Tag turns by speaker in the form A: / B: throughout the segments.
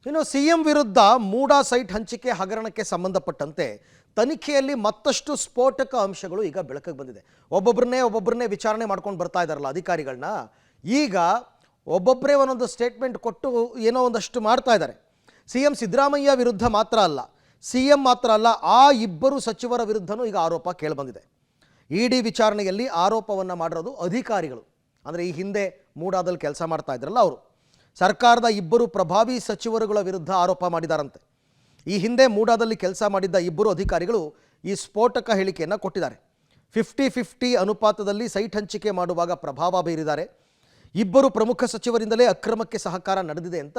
A: ಇನ್ನು ಸಿಎಂ ವಿರುದ್ಧ ಮೂಡಾ ಸೈಟ್ ಹಂಚಿಕೆ ಹಗರಣಕ್ಕೆ ಸಂಬಂಧಪಟ್ಟಂತೆ ತನಿಖೆಯಲ್ಲಿ ಮತ್ತಷ್ಟು ಸ್ಫೋಟಕ ಅಂಶಗಳು ಈಗ ಬೆಳಕಿಗೆ ಬಂದಿದೆ. ಒಬ್ಬೊಬ್ಬರನ್ನೇ ವಿಚಾರಣೆ ಮಾಡ್ಕೊಂಡು ಬರ್ತಾ ಇದ್ದಾರಲ್ಲ ಅಧಿಕಾರಿಗಳನ್ನ, ಈಗ ಒಬ್ಬೊಬ್ಬರೇ ಒಂದೊಂದು ಸ್ಟೇಟ್ಮೆಂಟ್ ಕೊಟ್ಟು ಏನೋ ಒಂದಷ್ಟು ಮಾಡ್ತಾ ಇದ್ದಾರೆ. ಸಿಎಂ ಸಿದ್ದರಾಮಯ್ಯ ವಿರುದ್ಧ ಮಾತ್ರ ಅಲ್ಲ, ಸಿಎಂ ಮಾತ್ರ ಅಲ್ಲ, ಆ ಇಬ್ಬರು ಸಚಿವರ ವಿರುದ್ಧನೂ ಈಗ ಆರೋಪ ಕೇಳಿಬಂದಿದೆ. ಇಡಿ ವಿಚಾರಣೆಯಲ್ಲಿ ಆರೋಪವನ್ನು ಮಾಡಿರೋದು ಅಧಿಕಾರಿಗಳು, ಅಂದರೆ ಈ ಹಿಂದೆ ಮೂಡಾದಲ್ಲಿ ಕೆಲಸ ಮಾಡ್ತಾ ಇದ್ರಲ್ಲ ಅವರು. ಸರ್ಕಾರದ ಇಬ್ಬರು ಪ್ರಭಾವಿ ಸಚಿವರುಗಳ ವಿರುದ್ಧ ಆರೋಪ ಮಾಡಿದಾರಂತೆ. ಈ ಹಿಂದೆ ಮೂಡಾದಲ್ಲಿ ಕೆಲಸ ಮಾಡಿದ್ದ ಇಬ್ಬರು ಅಧಿಕಾರಿಗಳು ಈ ಸ್ಫೋಟಕ ಹೇಳಿಕೆಯನ್ನು ಕೊಟ್ಟಿದ್ದಾರೆ. 50-50 ಅನುಪಾತದಲ್ಲಿ ಸೈಟ್ ಹಂಚಿಕೆ ಮಾಡುವಾಗ ಪ್ರಭಾವ ಬೀರಿದ್ದಾರೆ. ಇಬ್ಬರು ಪ್ರಮುಖ ಸಚಿವರಿಂದಲೇ ಅಕ್ರಮಕ್ಕೆ ಸಹಕಾರ ನಡೆದಿದೆ ಅಂತ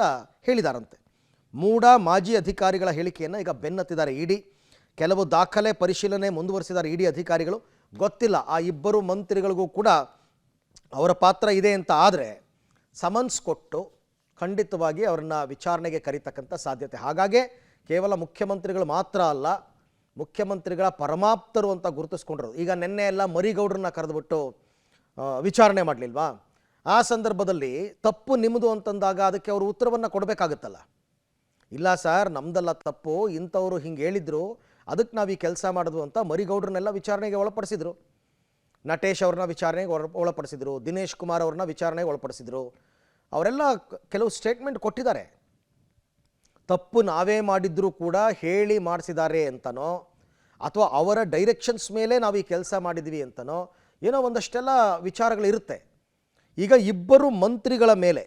A: ಹೇಳಿದಾರಂತೆ. ಮೂಡಾ ಮಾಜಿ ಅಧಿಕಾರಿಗಳ ಹೇಳಿಕೆಯನ್ನು ಈಗ ಬೆನ್ನತ್ತಿದ್ದಾರೆ ಇಡಿ. ಕೆಲವು ದಾಖಲೆ ಪರಿಶೀಲನೆ ಮುಂದುವರಿಸಿದ್ದಾರೆ ಇಡಿ ಅಧಿಕಾರಿಗಳು. ಗೊತ್ತಿಲ್ಲ, ಆ ಇಬ್ಬರು ಮಂತ್ರಿಗಳಿಗೂ ಕೂಡ ಅವರ ಪಾತ್ರ ಇದೆ ಅಂತ ಆದರೆ ಸಮನ್ಸ್ ಕೊಟ್ಟು ಖಂಡಿತವಾಗಿ ಅವರನ್ನು ವಿಚಾರಣೆಗೆ ಕರೀತಕ್ಕಂಥ ಸಾಧ್ಯತೆ. ಹಾಗಾಗಿ ಕೇವಲ ಮುಖ್ಯಮಂತ್ರಿಗಳು ಮಾತ್ರ ಅಲ್ಲ, ಮುಖ್ಯಮಂತ್ರಿಗಳ ಪರಮಾಪ್ತರು ಅಂತ ಗುರುತಿಸ್ಕೊಂಡ್ರು. ಈಗ ನಿನ್ನೆ ಎಲ್ಲ ಮರಿಗೌಡ್ರನ್ನ ಕರೆದುಬಿಟ್ಟು ವಿಚಾರಣೆ ಮಾಡಲಿಲ್ವಾ? ಆ ಸಂದರ್ಭದಲ್ಲಿ ತಪ್ಪು ನಿಮ್ಮದು ಅಂತಂದಾಗ ಅದಕ್ಕೆ ಅವರು ಉತ್ತರವನ್ನು ಕೊಡಬೇಕಾಗುತ್ತಲ್ಲ. ಇಲ್ಲ ಸರ್, ನಮ್ದಲ್ಲ ತಪ್ಪು, ಇಂಥವರು ಹಿಂಗೆ ಹೇಳಿದ್ರು, ಅದಕ್ಕೆ ನಾವು ಈ ಕೆಲಸ ಮಾಡಿದ್ವು ಅಂತ ಮರಿಗೌಡ್ರನ್ನೆಲ್ಲ ವಿಚಾರಣೆಗೆ ಒಳಪಡಿಸಿದರು. ನಟೇಶ್ ಅವ್ರನ್ನ ವಿಚಾರಣೆಗೆ ಒಳಪಡಿಸಿದರು, ದಿನೇಶ್ ಕುಮಾರ್ ಅವ್ರನ್ನ ವಿಚಾರಣೆಗೆ ಒಳಪಡಿಸಿದರು. ಅವರೆಲ್ಲ ಕೆಲವು ಸ್ಟೇಟ್ಮೆಂಟ್ ಕೊಟ್ಟಿದ್ದಾರೆ. ತಪ್ಪು ನಾವೇ ಮಾಡಿದ್ರೂ ಕೂಡ ಹೇಳಿ ಮಾಡಿಸಿದ್ದಾರೆ ಅಂತನೋ, ಅಥವಾ ಅವರ ಡೈರೆಕ್ಷನ್ಸ್ ಮೇಲೆ ನಾವು ಈ ಕೆಲಸ ಮಾಡಿದ್ವಿ ಅಂತನೋ ಏನೋ ಒಂದಷ್ಟೆಲ್ಲ ವಿಚಾರಗಳಿರುತ್ತೆ. ಈಗ ಇಬ್ಬರು ಮಂತ್ರಿಗಳ ಮೇಲೆ,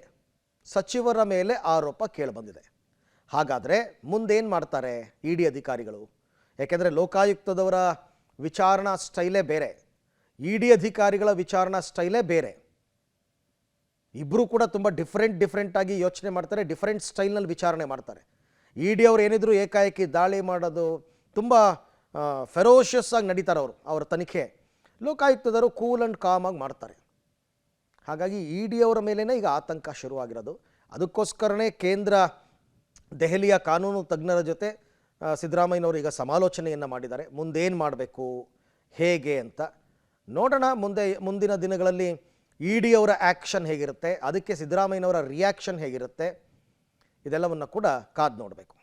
A: ಸಚಿವರ ಮೇಲೆ ಆರೋಪ ಕೇಳಿಬಂದಿದೆ. ಹಾಗಾದರೆ ಮುಂದೇನು ಮಾಡ್ತಾರೆ ಇಡಿ ಅಧಿಕಾರಿಗಳು? ಯಾಕೆಂದರೆ ಲೋಕಾಯುಕ್ತದವರ ವಿಚಾರಣಾ ಸ್ಟೈಲೇ ಬೇರೆ, ಇಡಿ ಅಧಿಕಾರಿಗಳ ವಿಚಾರಣಾ ಸ್ಟೈಲೇ ಬೇರೆ. ಇಬ್ಬರೂ ಕೂಡ ತುಂಬ ಡಿಫ್ರೆಂಟಾಗಿ ಯೋಚನೆ ಮಾಡ್ತಾರೆ, ಡಿಫ್ರೆಂಟ್ ಸ್ಟೈಲ್ನಲ್ಲಿ ವಿಚಾರಣೆ ಮಾಡ್ತಾರೆ. ಇಡಿ ಅವ್ರು ಏನಿದ್ರು ಏಕಾಏಕಿ ದಾಳಿ ಮಾಡೋದು, ತುಂಬ ಫೆರೋಷಿಯಸ್ ಆಗಿ ನಡೀತಾರೆ ಅವರ ತನಿಖೆ. ಲೋಕಾಯುಕ್ತದವರು ಕೂಲ್ ಆ್ಯಂಡ್ ಕಾಮ್ ಆಗಿ ಮಾಡ್ತಾರೆ. ಹಾಗಾಗಿ ಇಡಿ ಅವರ ಮೇಲೇ ಈಗ ಆತಂಕ ಶುರುವಾಗಿರೋದು. ಅದಕ್ಕೋಸ್ಕರನೇ ಕೇಂದ್ರ ದೆಹಲಿಯ ಕಾನೂನು ತಜ್ಞರ ಜೊತೆ ಸಿದ್ದರಾಮಯ್ಯನವರು ಈಗ ಸಮಾಲೋಚನೆಯನ್ನು ಮಾಡಿದ್ದಾರೆ. ಮುಂದೇನು ಮಾಡಬೇಕು, ಹೇಗೆ ಅಂತ ನೋಡೋಣ. ಮುಂದಿನ ದಿನಗಳಲ್ಲಿ ಇಡಿ ಅವರ ಆ್ಯಕ್ಷನ್ ಹೇಗಿರುತ್ತೆ, ಅದಕ್ಕೆ ಸಿದ್ದರಾಮಯ್ಯನವರ ರಿಯಾಕ್ಷನ್ ಹೇಗಿರುತ್ತೆ, ಇದೆಲ್ಲವನ್ನು ಕೂಡ ಕಾದು ನೋಡಬೇಕು.